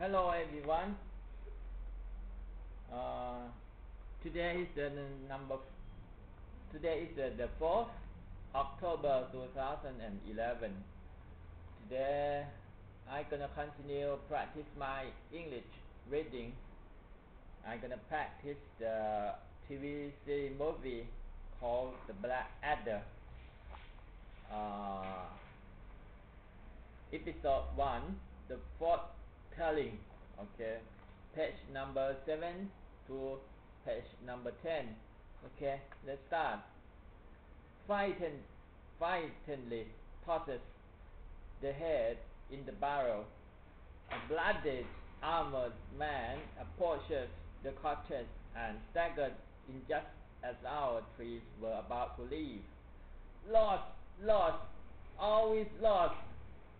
Hello everyone. Uh, today is the 4th October 2011. Today I'm gonna continue practice my English reading. I'm gonna practice the TV series movie called The Black Adder. Episode 1, The Fourth Telling. Okay, page number 7 to page number 10. Okay, let's start. Frightenedly tosses the head in the barrel. A bloody armored man approaches the cottage and staggered in just as our trees were about to leave. Lost, lost, always lost.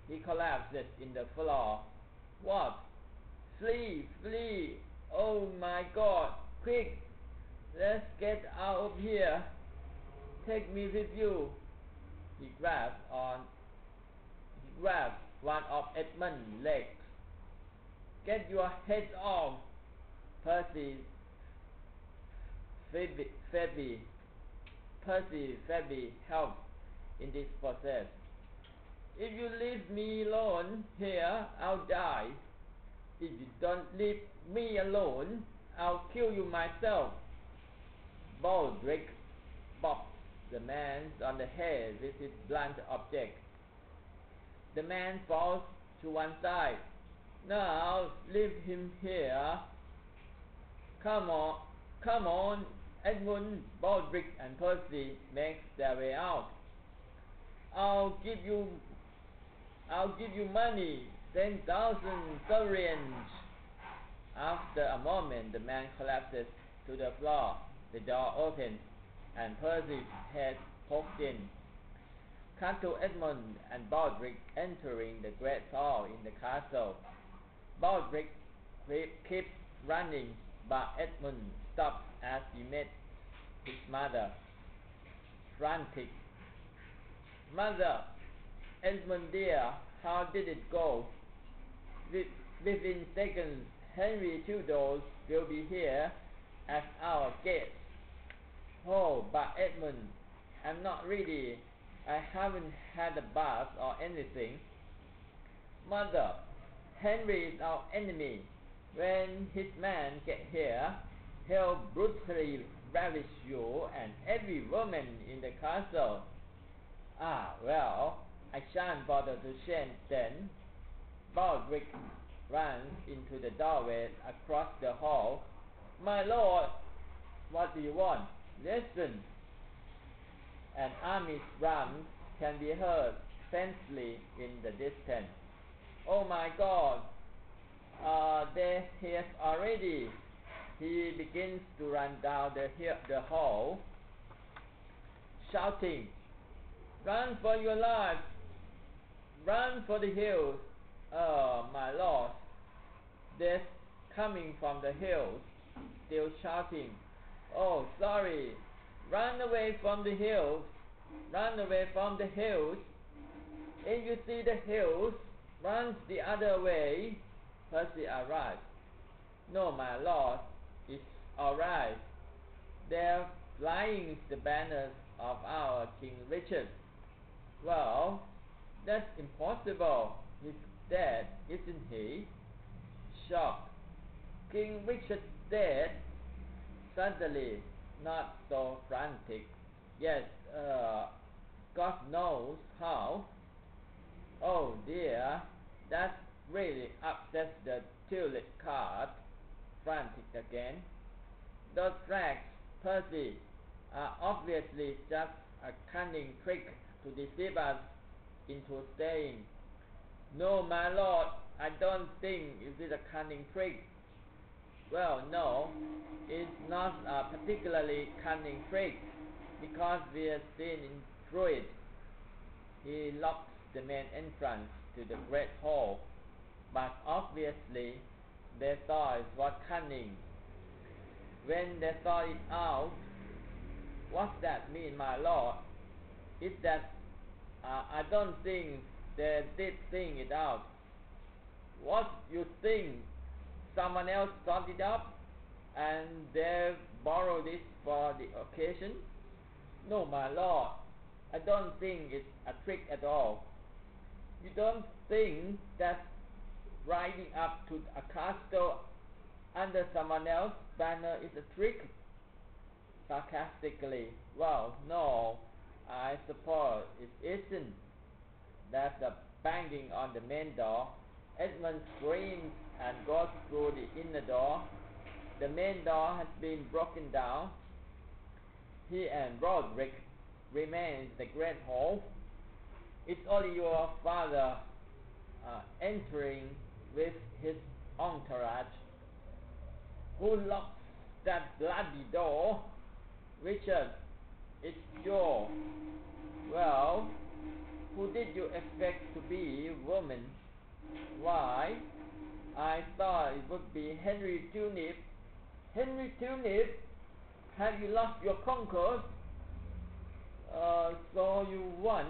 He collapses in the floor. What? Flee, flee! Oh my God! Quick! Let's get out of here! Take me with you! He grabs one of Edmund's legs. Get your head off! Percy Phoebe helps in this process. If you leave me alone here, I'll die. If you don't leave me alone, I'll kill you myself. Baldric bops the man on the head with his blunt object. The man falls to one side. Now leave him here. Come on, Edmund, Baldric and Percy make their way out. I'll give you money, 10,000 sovereigns. After a moment, the man collapses to the floor. The door opens, and Percy's head poked in. Cut to Edmund and Baldric entering the great hall in the castle. Baldric keeps running, but Edmund stops as he meets his mother. Frantic. Mother, Edmund dear, how did it go? Within seconds, Henry Tudor will be here at our gate. Oh, but Edmund, I'm not ready. I haven't had a bath or anything. Mother, Henry is our enemy. When his men get here, he'll brutally ravish you and every woman in the castle. Ah, well, I shan't bother to change then. Baldric runs into the doorway across the hall. My lord, what do you want? Listen. An army's drum can be heard faintly in the distance. Oh my God! They're here already. He begins to run down the hall, shouting, "Run for your lives! Run for the hills! Oh, my lord!" They're coming from the hills, still shouting, "Oh, sorry! Run away from the hills! Run away from the hills! If you see the hills, run the other way!" Percy arrives. "No, my lord, it's all right. They're flying the banners of our King Richard." "Well, that's impossible. He's dead, isn't he?" Shocked. "King Richard dead?" Suddenly, not so frantic. "Yes, God knows how." "Oh dear, that really upsets the tulip cart." Frantic again. "Those flags, Percy, are obviously just a cunning trick to deceive us into staying." "No, my lord, I don't think it is a cunning trick." "Well, no, it's not a particularly cunning trick, because we have seen through it." He locks the main entrance to the great hall, but obviously they thought it was cunning. When they thought it out, what's that mean, my lord? Is that I don't think they did think it out." "What you think someone else thought it up and they borrowed it for the occasion? No, my lord, I don't think it's a trick at all. You don't think that riding up to a castle under someone else's banner is a trick? Sarcastically, well, no, I suppose it isn't. There's a banging on the main door. Edmund screams and goes through the inner door. The main door has been broken down. He and Roderick remain in the great hall. It's only your father entering with his entourage. Who locks that bloody door? Richard, it's Joe. Well, who did you expect to be, woman? Why, I thought it would be Henry Tunip. Henry Tunip? Have you lost your concourse? So you won?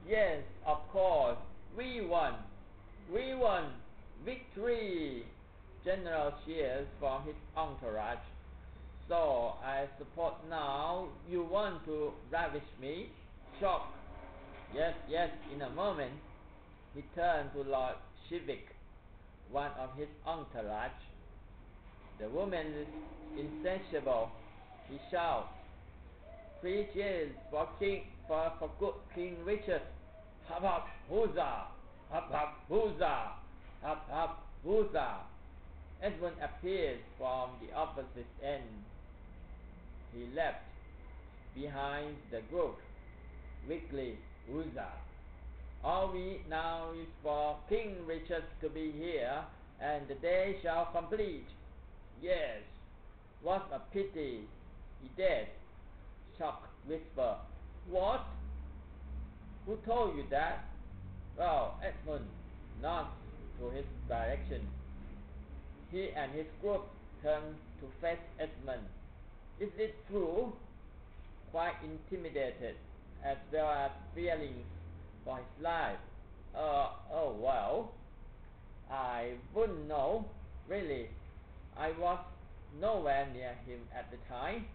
Yes, of course. We won. We won. Victory! General cheers from his entourage. So I suppose now you want to ravish me? Shock. Yes, yes, in a moment. He turned to Lord Chivik, one of his entourage. The woman is insatiable. He shouts. 3 cheers for good King Richard. Hop hop huzzah! Hop hop huzzah! Hop hop huzzah! Edmund appeared from the opposite end. He leapt behind the group. Weakly, huzzah! All we now is for King Richard to be here, and the day shall complete. Yes, what a pity. He dead. Shocked whisper. What? Who told you that? Well, Edmund nods to his direction. He and his group turned to face Edmund. Is it true? Quite intimidated, as well as feelings for his life. Oh well, I wouldn't know, really. I was nowhere near him at the time.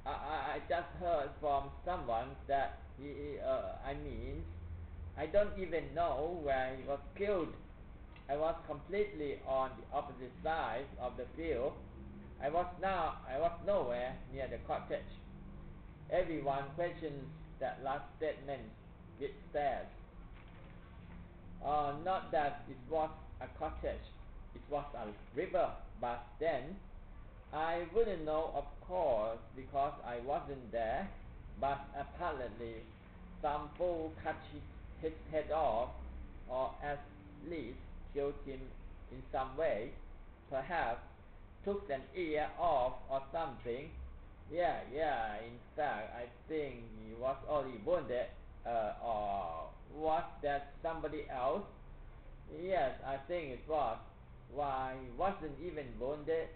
I just heard from someone that I don't even know where he was killed. I was completely on the opposite side of the field. I was nowhere near the cottage. Everyone questions that last statement with stares. Not that it was a cottage, it was a river, but then I wouldn't know, of course, because I wasn't there, but apparently some fool cut his head off, or at least killed him in some way, perhaps took an ear off or something. Yeah, in fact, I think he was only wounded, or was that somebody else? Yes, I think it was. Why, he wasn't even wounded.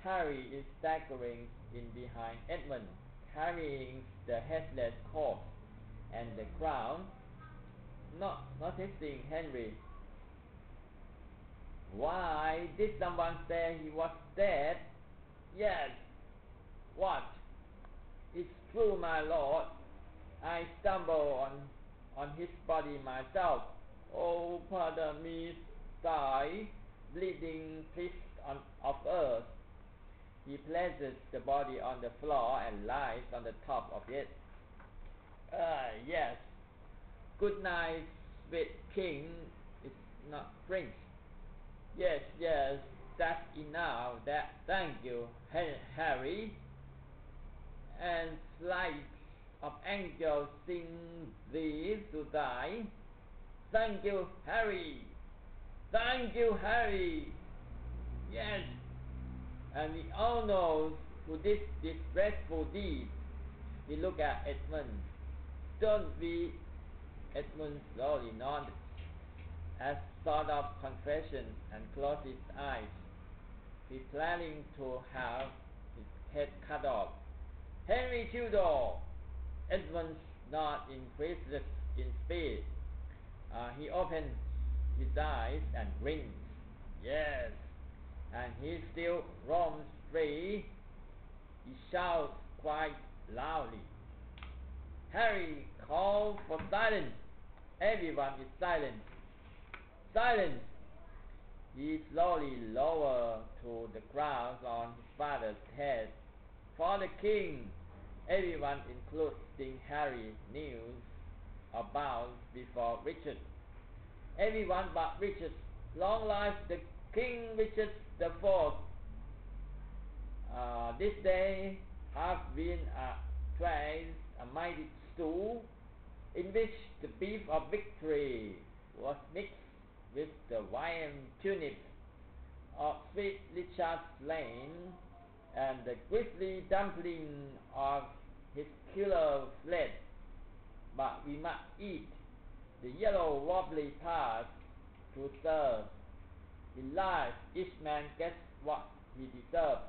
Harry is staggering in behind Edmund, carrying the headless corpse and the crown, not noticing Henry. Why, did someone say he was dead? Yes. What? It's true, my lord. I stumbled on his body myself. Oh, pardon me, sigh, bleeding piece of earth. He places the body on the floor and lies on the top of it. Yes. Good night, sweet king. It's not prince. Yes, that's enough. Thank you, Harry. And flights of angels sing thee to die. Thank you, Harry. Thank you, Harry. Yes, and we all know who did this dreadful deed. We look at Edmund. Don't we? Edmund slowly nodded, as sort of confession, and closed his eyes. He planning to have his head cut off. Henry Tudor! Edmund's nod increases in speed. He his eyes and grins. Yes, and he still roams free. He shouts quite loudly. Harry calls for silence. Everyone is silent. Silence! He slowly lowered to the ground on his father's head. For the king, everyone, including Harry, kneels or bows before Richard. Everyone but Richard. Long life the King Richard the Fourth. This day has been twice a mighty stew, in which the beef of victory was mixed with the wine turnips of sweet Richard slain, and the grisly dumpling of his killer fled. But we must eat the yellow wobbly part to serve. In life, each man gets what he deserves.